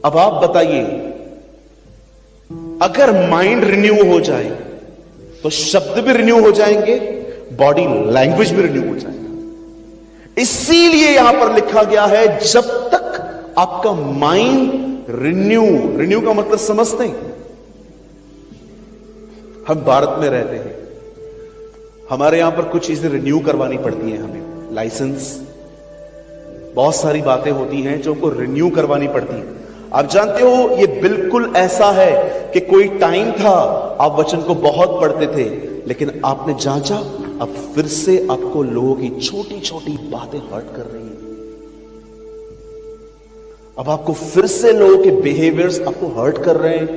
अब आप बताइए, अगर माइंड रिन्यू हो जाए तो शब्द भी रिन्यू हो जाएंगे, बॉडी लैंग्वेज भी रिन्यू हो जाएगा। इसीलिए यहां पर लिखा गया है, जब तक आपका माइंड रिन्यू का मतलब समझते हैं। हम भारत में रहते हैं, हमारे यहां पर कुछ चीजें रिन्यू करवानी पड़ती हैं हमें, लाइसेंस, बहुत सारी बातें होती हैं जो हमको रिन्यू करवानी पड़ती हैं। आप जानते हो, ये बिल्कुल ऐसा है कि कोई टाइम था आप वचन को बहुत पढ़ते थे, लेकिन आपने जांचा, अब फिर से आपको लोगों की छोटी छोटी बातें हर्ट कर रही हैं। अब आपको फिर से लोगों के बिहेवियर्स आपको हर्ट कर रहे हैं।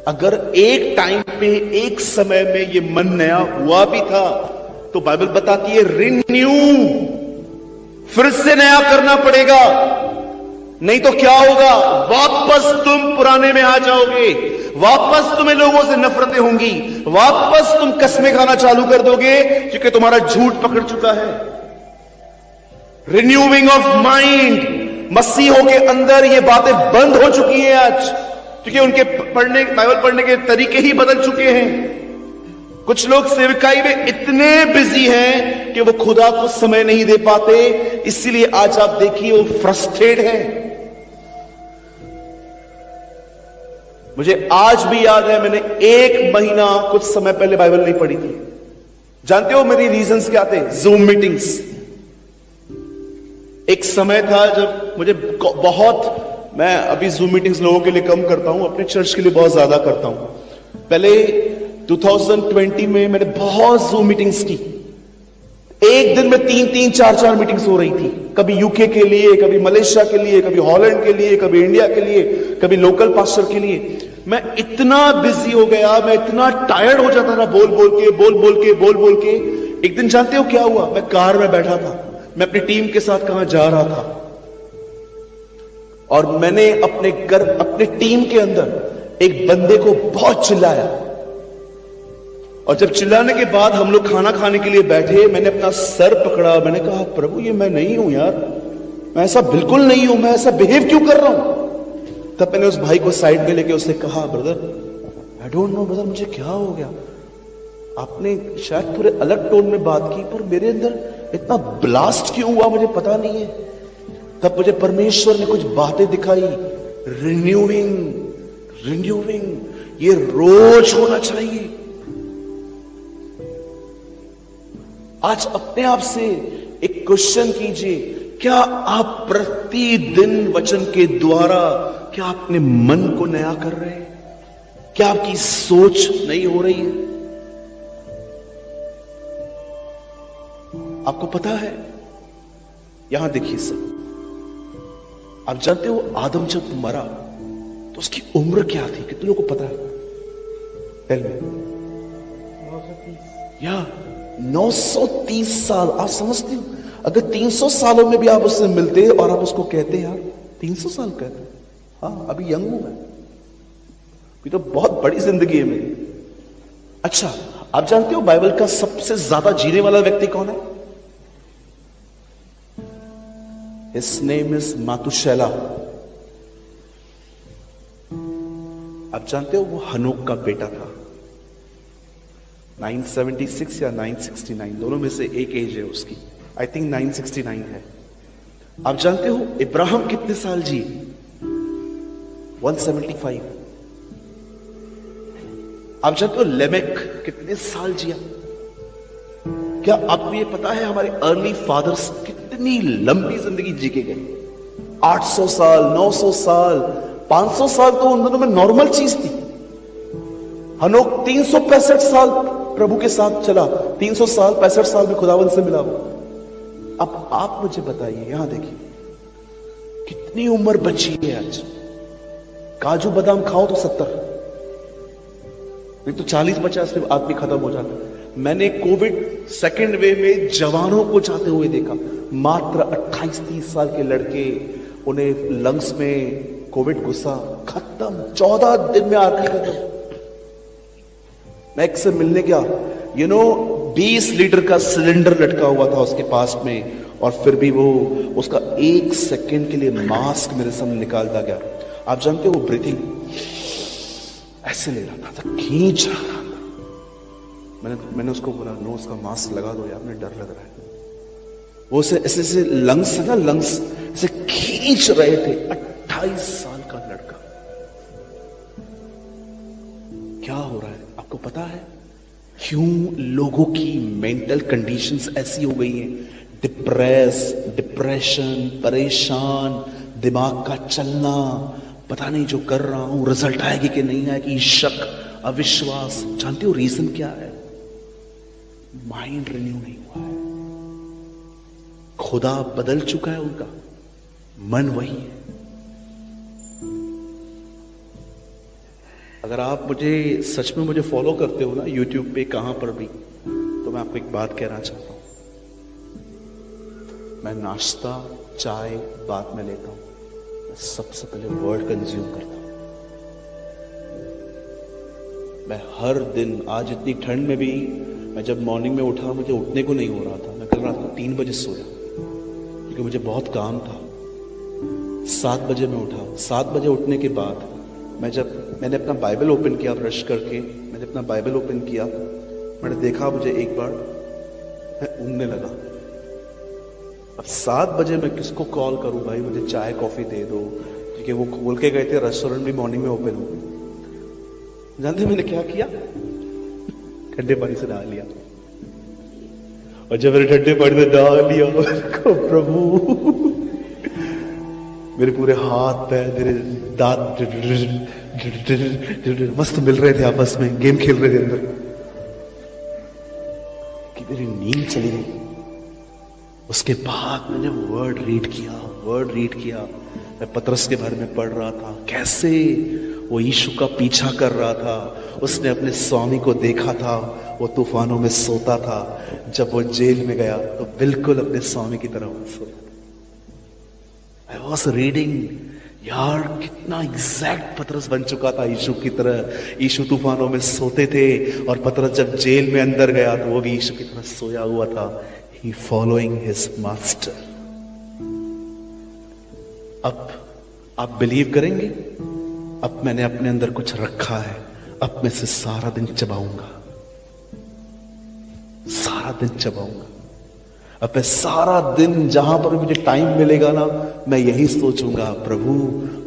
अगर एक टाइम पे, एक समय में ये मन नया हुआ भी था, तो बाइबल बताती है रिन्यू, फिर से नया करना पड़ेगा, नहीं तो क्या होगा, वापस तुम पुराने में आ जाओगे, वापस तुम्हें लोगों से नफरतें होंगी, वापस तुम कसमें खाना चालू कर दोगे, क्योंकि तुम्हारा झूठ पकड़ चुका है। रिन्यूइंग ऑफ माइंड, मसीहों के अंदर ये बातें बंद हो चुकी हैं आज, क्योंकि उनके बाइबल पढ़ने के तरीके ही बदल चुके हैं। कुछ लोग सेवकाई में इतने बिजी हैं कि वो खुदा को समय नहीं दे पाते, इसीलिए आज आप देखिए वो फ्रस्ट्रेट है। मुझे आज भी याद है, मैंने 1 महीना कुछ समय पहले बाइबल नहीं पढ़ी थी। जानते हो मेरी रीजंस क्या थे? Zoom meetings. एक समय था जब मुझे बहुत, मैं अभी जूम मीटिंग्स लोगों के लिए कम करता हूं, अपने चर्च के लिए बहुत ज्यादा करता हूं। पहले 2020 में मैंने बहुत जूम मीटिंग्स की। एक दिन में 3-3, 4-4 मीटिंग्स हो रही थी, कभी यूके के लिए, कभी मलेशिया के लिए, कभी हॉलैंड के लिए, कभी इंडिया के लिए, कभी लोकल पास्टर के लिए। मैं इतना बिजी हो गया, मैं इतना टायर्ड हो जाता था बोल बोल के। एक दिन जानते हो क्या हुआ? मैं कार में बैठा था, मैं अपनी टीम के साथ कहां जा रहा था, और मैंने अपने टीम के अंदर एक बंदे को बहुत चिल्लाया। और जब चिल्लाने के बाद हम लोग खाना खाने के लिए बैठे, मैंने अपना सर पकड़ा, मैंने कहा प्रभु ये मैं नहीं हूं यार, मैं ऐसा बिल्कुल नहीं हूं, मैं ऐसा बिहेव क्यों कर रहा हूं? तब मैंने उस भाई को साइड में लेके उससे कहा, brother I don't know brother, मुझे क्या हो गया? आपने शायद थोड़े अलग टोन में बात की, पर मेरे अंदर इतना ब्लास्ट क्यों हुआ मुझे पता नहीं है। तब मुझे परमेश्वर ने कुछ बातें दिखाई। रिन्यूइंग ये रोज होना चाहिए। आज अपने आप से एक क्वेश्चन कीजिए, क्या आप प्रतिदिन वचन के द्वारा क्या अपने मन को नया कर रहे हैं? क्या आपकी सोच नई हो रही है? आपको पता है, यहां देखिए सब, आप जानते हो आदम जब मरा तो उसकी उम्र क्या थी? कितने लोगों को पता है? Tell me. 930 साल। आप समझते हो, अगर 300 सालों में भी आप उससे मिलते और आप उसको कहते यार 300 साल कहते, हाँ अभी यंग हूं मैं, ये तो बहुत बड़ी जिंदगी है मेरी। अच्छा, आप जानते हो बाइबल का सबसे ज्यादा जीने वाला व्यक्ति कौन है? His name is मातुशैला। आप जानते हो वो हनोक का बेटा था। 976 या 969, दोनों में से एक एज है उसकी। आई थिंक 969 है। आप जानते हो इब्राहिम कितने साल जी? 175। आप जानते हो लेमेक कितने साल जिया? क्या आपको ये पता है हमारे अर्ली फादर्स कितनी लंबी जिंदगी जी के गए? 800 साल, 900 साल, 500 साल तो उन दोनों में नॉर्मल चीज थी। हनोक 365 साल प्रभु के साथ चला, 300 साल 65 साल में खुदावन से मिला वो। अब आप मुझे बताइए, यहां देखिए कितनी उम्र बची है आज। काजू बादाम खाओ तो 70, नहीं तो 40-50 में आदमी खत्म हो जाता है। मैंने कोविड सेकेंड वेव में जवानों को जाते हुए देखा, मात्र 28-30 साल के लड़के, उन्हें लंग्स में कोविड घुसा, खत्म 14 दिन में आदमी खत्म। मैं एक से मिलने गया, 20 लीटर का सिलेंडर लटका हुआ था उसके पास में, और फिर भी वो उसका 1 सेकंड के लिए मास्क मेरे सामने निकालता गया। आप जानते हो वो ब्रीथिंग ऐसे ले रहा था, खींच रहा था। मैंने उसको बोला, नो, उसका मास्क लगा दो यार, मुझे डर लग रहा है। वो ऐसे ऐसे लंग्स है ना, लंग्स ऐसे खींच रहे थे। 28 साल का लड़का। क्या हो रहा है आपको पता है? क्यों लोगों की मेंटल कंडीशंस ऐसी हो गई हैं? डिप्रेशन, परेशान, दिमाग का चलना, पता नहीं जो कर रहा हूं रिजल्ट आएगी कि नहीं आएगी, शक, अविश्वास। जानते हो रीजन क्या है? माइंड रिन्यू नहीं हुआ है। खुदा बदल चुका है, उनका मन वही है। अगर आप सच में मुझे फॉलो करते हो ना यूट्यूब पे, कहां पर भी, तो मैं आपको एक बात कहना चाहता हूं। मैं नाश्ता, चाय बाद में लेता हूं, मैं सबसे पहले वर्ड कंज्यूम करता हूं। मैं हर दिन, आज इतनी ठंड में भी, मैं जब मॉर्निंग में उठा, मुझे उठने को नहीं हो रहा था। मैं कल रात को 3 बजे सोया क्योंकि मुझे बहुत काम था। 7 बजे मैं उठा। 7 बजे उठने के बाद मैंने अपना बाइबल ओपन किया, ब्रश करके मैंने अपना बाइबल ओपन किया। मैंने देखा, मुझे एक बार मैं ऊँगने लगा। अब 7 बजे मैं किसको कॉल करूं? भाई मुझे चाय कॉफी दे दो, क्योंकि वो खोल के गए थे, रेस्टोरेंट भी मॉर्निंग में ओपन हो। जानते मैंने क्या किया? ठंडे पानी से नहा लिया। और जब मैंने ठंडे पानी में नहा लिया, प्रभु, मेरे पूरे हाथ पैर, मेरे दांत मस्त मिल रहे थे आपस में, गेम खेल रहे थे अंदर, कि मेरी नींद चली गई। उसके बाद मैंने वर्ड रीड किया। मैं पतरस के बारे में पढ़ रहा था, कैसे वो यीशु का पीछा कर रहा था। उसने अपने स्वामी को देखा था, वो तूफानों में सोता था। जब वो जेल में गया तो बिल्कुल अपने स्वामी की तरह वो सोता था। आई वॉज रीडिंग, यार कितना एग्जैक्ट पतरस बन चुका था यीशु की तरह। यीशु तूफानों में सोते थे और पतरस जब जेल में अंदर गया तो वो भी यीशु की तरह सोया हुआ था। He following his master. अब आप बिलीव करेंगे? अब मैंने अपने अंदर कुछ रखा है, अब मैं इसे सारा दिन चबाऊंगा। अब मैं सारा दिन जहां पर मुझे टाइम मिलेगा ना, मैं यही सोचूंगा, प्रभु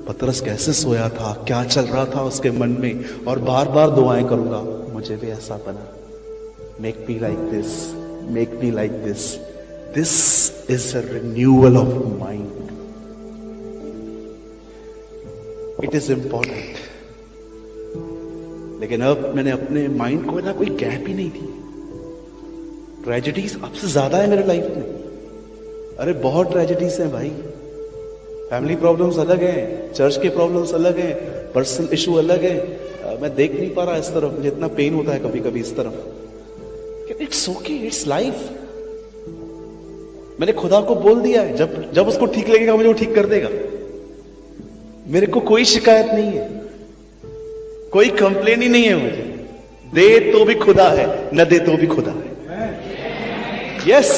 पतरस कैसे सोया था, क्या चल रहा था उसके मन में, और बार बार दुआएं करूंगा, मुझे भी ऐसा बना। Make me like this, make me like this. This is a renewal of mind. It is important. लेकिन अब मैंने अपने माइंड को ना कोई गैप ही नहीं दी। ट्रेजेडीज अब से ज्यादा है मेरे लाइफ में। अरे बहुत ट्रेजेडीज हैं भाई। फैमिली प्रॉब्लम्स अलग हैं, चर्च के प्रॉब्लम्स अलग हैं, पर्सनल इशू अलग है। मैं देख नहीं पा रहा इस तरफ, मुझे इतना पेन होता है कभी कभी इस तरफ। It's okay, it's life. मैंने खुदा को बोल दिया है, जब उसको ठीक लगेगा मुझे वो ठीक कर देगा। मेरे को कोई शिकायत नहीं है, कोई कंप्लेन ही नहीं है मुझे। दे तो भी खुदा है, न दे तो भी खुदा है। यस